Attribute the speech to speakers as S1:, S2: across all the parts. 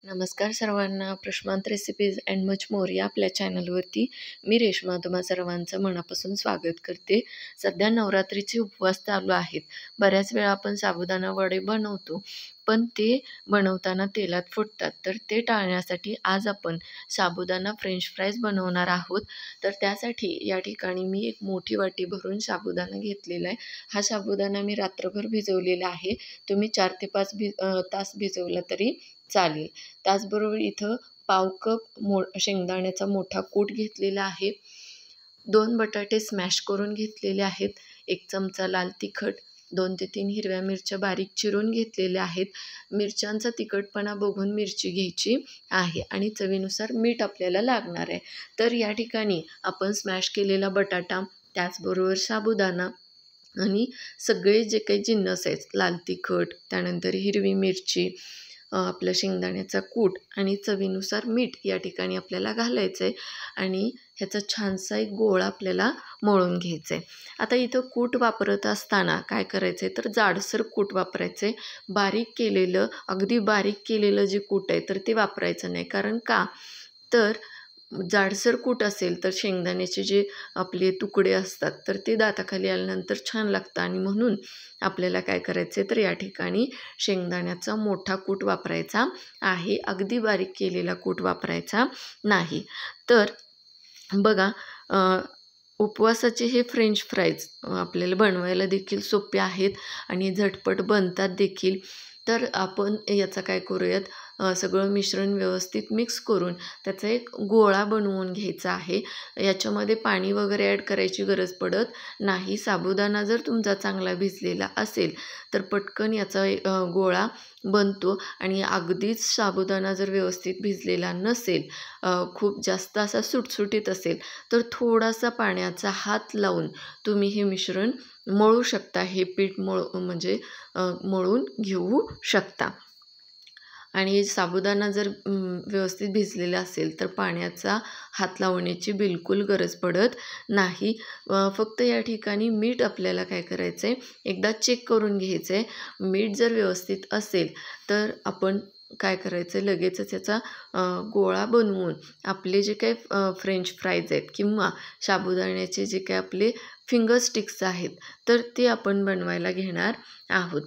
S1: नमस्कार सर्वांना. प्रश्नांत recipes and much more या आपल्या चॅनलवरती मी रेश्मा तुम्हा सर्वांचं मनापासून स्वागत करते. सध्या नवरात्रीचे उपवास चालू आहेत. बऱ्याच वेळा आपण साबुदाणा वडे बनवतो, पण ते बनवताना तेलात फुटतात. तर ते टाळण्यासाठी आज आपण साबुदाणा फ्रेंच फ्राईज बनवणार आहोत. तर त्यासाठी या ठिकाणी मी एक मोठी वाटी भरून साबुदाणा घेतलेला आहे. हा साबुदाणा मी रात्रभर भिजवलेला आहे. तुम्ही 4 ते 5 तास भिजवला तरी चालेल. त्याचबरोबर इथं पाव कप शेंगदाण्याचा मोठा कूट घेतलेला आहे. 2 बटाटे स्मॅश करून घेतलेले आहेत. 1 चमचा लाल तिखट, 2 ते 3 हिरव्या मिरच्या बारीक चिरून घेतलेल्या आहेत. मिरच्यांचा तिखटपणा बघून मिरची घ्यायची आहे आणि चवीनुसार मीठ आपल्याला लागणार आहे. तर या ठिकाणी आपण स्मॅश केलेला बटाटा, त्याचबरोबर साबुदाणा आणि सगळे जे काही जिन्नस आहेत, लाल तिखट, त्यानंतर हिरवी मिरची, आपलं शेंगदाण्याचा कूट आणि चवीनुसार मीठ या ठिकाणी आपल्याला घालायचं आहे आणि ह्याचा छानसा एक गोळा आपल्याला मळून घ्यायचा आहे. आता इथं कूट वापरत असताना काय करायचं आहे, तर जाडसर कूट वापरायचं आहे. अगदी बारीक केलेलं जे कूट आहे तर ते वापरायचं नाही. कारण का, तर जाडसर कूट असेल तर शेंगदाण्याचे जे आपले तुकडे असतात तर ते दाताखाली आल्यानंतर छान लागतं आणि म्हणून आपल्याला काय करायचं आहे, तर या ठिकाणी शेंगदाण्याचा मोठा कूट वापरायचा आहे. अगदी बारीक केलेला कूट वापरायचा नाही. तर बघा, उपवासाचे हे फ्रेंच फ्राईज आपल्याला बनवायला देखील सोपे आहेत आणि झटपट बनतात देखील. तर आपण याचा काय करूयात, सगळं मिश्रण व्यवस्थित मिक्स करून त्याचा एक गोळा बनवून घ्यायचा आहे. याच्यामध्ये पाणी वगैरे ॲड करायची गरज पडत नाही. साबुदाणा जर तुमचा चांगला भिजलेला असेल तर पटकन याचा गोळा बनतो आणि अगदीच साबुदाणा जर व्यवस्थित भिजलेला नसेल, खूप जास्त असा सुटसुटीत असेल, तर थोडासा पाण्याचा हात लावून तुम्ही हे मिश्रण मळू शकता. हे पीठ मळून घेऊ शकता. आणि साबुदाणा जर व्यवस्थित भिजलेला असेल तर पाण्याचा हात लावण्याची बिलकुल गरज पडत नाही. फक्त या ठिकाणी मीठ आपल्याला काय करायचं आहे, एकदा चेक करून घ्यायचं आहे. मीठ जर व्यवस्थित असेल तर आपण काय करायचं आहे, लगेचच याचा गोळा बनवून आपले जे काही फ्रेंच फ्राईज आहेत किंवा साबुदाण्याचे जे काही आपले फिंगर स्टिक्स आहेत तर ते आपण बनवायला घेणार आहोत.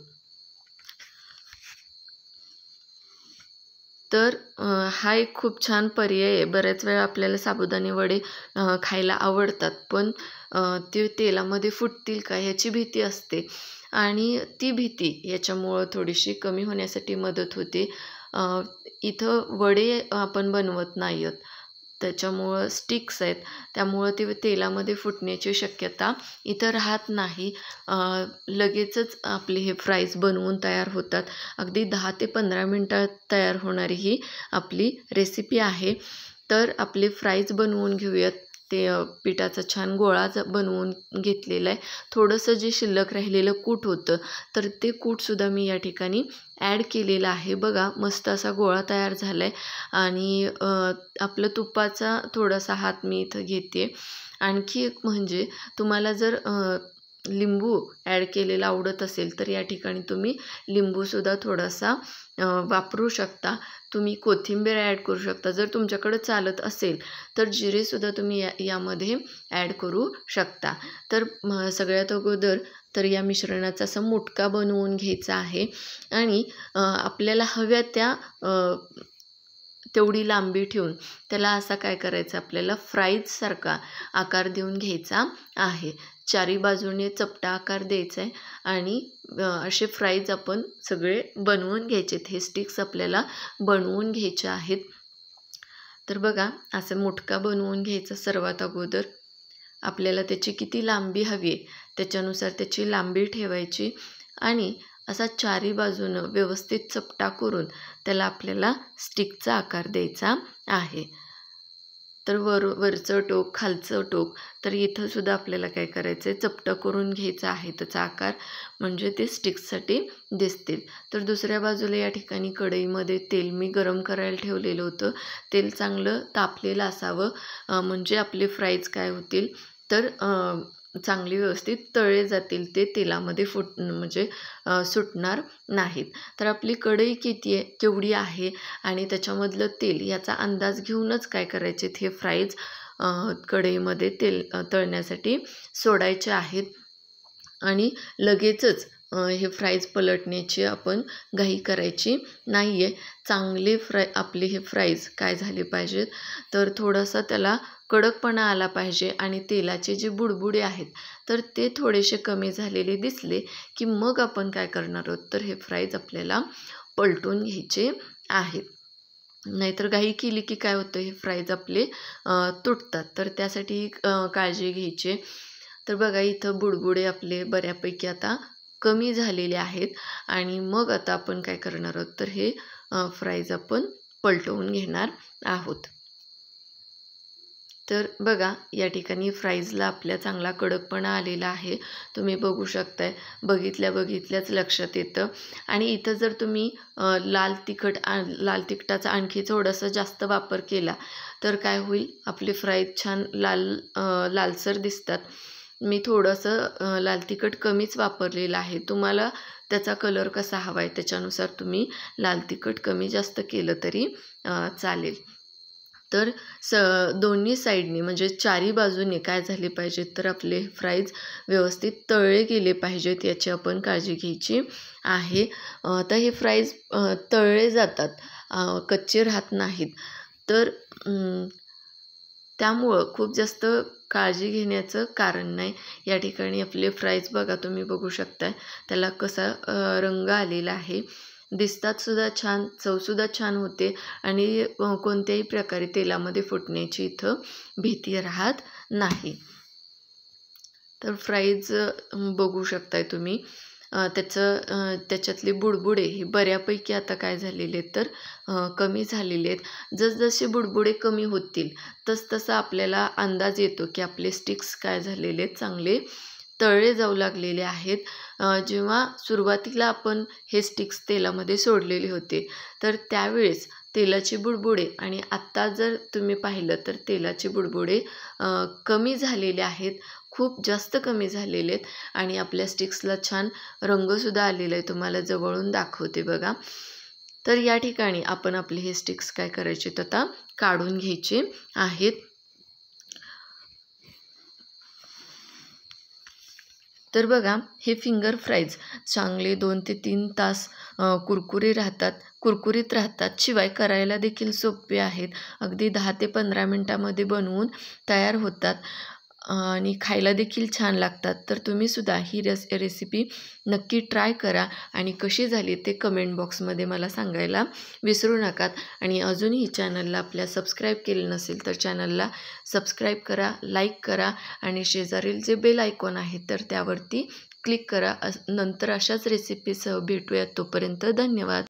S1: तर हा एक खूप छान पर्याय आहे. बऱ्याच वेळा आपल्याला साबुदाणे वडे खायला आवडतात, पण ते तेलामध्ये फुटतील का ह्याची भीती असते आणि ती भीती याच्यामुळं थोडीशी कमी होण्यासाठी मदत होते. इथं वडे आपण बनवत नाही आहोत, त्याच्यामुळं स्टिक्स आहेत, त्यामुळं ते तेलामध्ये फुटण्याची शक्यता इथं राहत नाही. लगेचच आपले हे फ्राईज बनवून तयार होतात. अगदी 10 ते 15 मिनटात तयार होणारी ही आपली रेसिपी आहे. तर आपले फ्राईज बनवून घेऊयात. ते पिठाचा छान गोळा बनवून घेतलेला आहे. थोडंसं जे शिल्लक राहिलेलं कूट होतं तर ते कूटसुद्धा मी या ठिकाणी ॲड केलेलं आहे. बघा, मस्त असा गोळा तयार झाला आहे आणि आपलं तुपाचा थोडासा हात मी इथं घेते. आणखी एक म्हणजे तुम्हाला जर लिंबू ॲड केलेला आवडत असेल तर या ठिकाणी तुम्ही लिंबूसुद्धा थोडासा वापरू शकता. तुम्ही कोथिंबीर ॲड करू शकता. जर तुमच्याकडं चालत असेल तर जिरेसुद्धा तुम्ही यामध्ये ॲड करू शकता. तर सगळ्यात अगोदर तर या मिश्रणाचा असा मुटका बनवून घ्यायचा आहे आणि आपल्याला हव्या त्या तेवढी लांबी ठेवून त्याला असा काय करायचं, आपल्याला फ्राईजसारखा आकार देऊन घ्यायचा आहे. चारी बाजूने चपटा आकार द्यायचा आहे आणि असे फ्राईज आपण सगळे बनवून घ्यायचे. हे स्टिक्स आपल्याला बनवून घ्यायचे आहेत. तर बघा, असं मुटका बनवून घ्यायचा. सर्वात अगोदर आपल्याला त्याची किती लांबी हवी आहे त्याच्यानुसार त्याची लांबी ठेवायची आणि असा चारी बाजूनं व्यवस्थित चपटा करून त्याला आपल्याला स्टिकचा आकार द्यायचा आहे. तर वरचं टोक, खालचं टोक, तर इथं सुद्धा आपल्याला काय करायचं आहे, चपटं करून घ्यायचं आहे त्याचा आकार, म्हणजे ते स्टिक्ससाठी दिसतील. तर दुसऱ्या बाजूला या ठिकाणी कढईमध्ये तेल मी गरम करायला ठेवलेलं होतं. तेल चांगलं तापलेलं असावं, म्हणजे आपले फ्राईज काय होतील, तर चांगले व्यवस्थित तळले जातील, ते तेलामध्ये म्हणजे सुटणार नाहीत. तर आपली कढई केवढी आहे आणि त्याच्यामधलं तेल याचा अंदाज घेऊनच काय करायचे, हे फ्राईज कढईमध्ये तेल तळण्यासाठी सोडायचे आहेत आणि लगेचच हे फ्राईज पलटण्याची आपण घाई करायची नाही आहे. चांगले आपले हे फ्राईज काय झाले पाहिजेत, तर थोडासा त्याला कडकपणा आला पाहिजे आणि तेलाचे जे बुडबुडे आहेत तर ते थोडेसे कमी झालेले दिसले की मग आपण काय करणार आहोत, तर हे फ्राईज आपल्याला पलटून घ्यायचे आहेत. नाहीतर घाई केली की काय होतं, हे फ्राईज आपले तुटतात. तर त्यासाठी काळजी घ्यायची. तर बघा इथं बुडबुडे आपले बऱ्यापैकी आता कमी झालेले आहेत आणि मग आता आपण काय करणार आहोत, तर हे फ्राईज आपण पलटवून घेणार आहोत. तर बघा या ठिकाणी फ्राईजला आपल्या चांगला कडकपणा आलेला आहे, तुम्ही बघू शकताय. बघितल्याच लक्षात येतं. आणि इथं जर तुम्ही लाल तिखटाचा आणखी थोडासा जास्त वापर केला तर काय होईल, आपले फ्राईज छान लालसर दिसतात. मी थोडंसं लाल तिखट कमीच वापरलेलं आहे. तुम्हाला त्याचा कलर कसा हवा आहे त्याच्यानुसार तुम्ही लाल तिखट कमी जास्त केलं तरी चालेल. तर दोन्ही साईडनी म्हणजे चारी बाजूने काय झाले पाहिजेत, तर आपले फ्राईज व्यवस्थित तळले गेले पाहिजेत, याची आपण काळजी घ्यायची आहे. तर हे फ्राईज तळले जातात, कच्चे राहत नाहीत. तर त्यामुळं खूप जास्त काळजी घेण्याचं कारण नाही. या ठिकाणी आपले फ्राईज बघा, तुम्ही बघू शकताय त्याला कसा रंग आलेला आहे. दिसतात सुद्धा छान, चवसुद्धा छान होते आणि कोणत्याही प्रकारे तेलामध्ये फुटण्याची इथं भीती राहत नाही. तर फ्राईज बघू शकताय तुम्ही, त्याच्यातले बुडबुडे हे बऱ्यापैकी आता काय झालेले आहेत, तर कमी झालेले आहेत. जसजसे बुडबुडे कमी होतील तसतसा आपल्याला अंदाज येतो की आपले स्टिक्स काय झालेले आहेत, चांगले तळले जाऊ लागलेले आहेत. जेव्हा सुरुवातीला आपण हे स्टिक्स तेलामध्ये सोडलेले होते तर त्यावेळेस तेलाचे बुडबुडे आणि आत्ता जर तुम्ही पाहिलं तर तेलाचे बुडबुडे कमी झालेले आहेत, खूप जास्त कमी झालेले आहेत आणि आपल्या स्टिक्सला छान रंगसुद्धा आलेला आहे. तुम्हाला जवळून दाखवते बघा. तर या ठिकाणी आपण आपले हे स्टिक्स काय करायचे, तर आता काढून घ्यायचे आहेत. तर बघा हे फिंगर फ्राईज चांगले 2 ते 3 तास कुरकुरीत राहतात. शिवाय करायला देखील सोपे आहेत. अगदी 10 ते 15 मिनटामध्ये बनवून तयार होतात आणि खायला देखील छान लागतात. तर तुम्हीसुद्धा ही रेसिपी नक्की ट्राय करा आणि कशी झाली ते कमेंट बॉक्समध्ये मला सांगायला विसरू नका. आणि अजूनही चॅनलला आपल्या सबस्क्राईब केलं नसेल तर चॅनलला सबस्क्राईब करा, लाईक करा आणि शेजारील जे बेल आयकॉन आहे तर त्यावरती क्लिक करा. नंतर अशाच रेसिपीसह भेटूयात. तोपर्यंत धन्यवाद.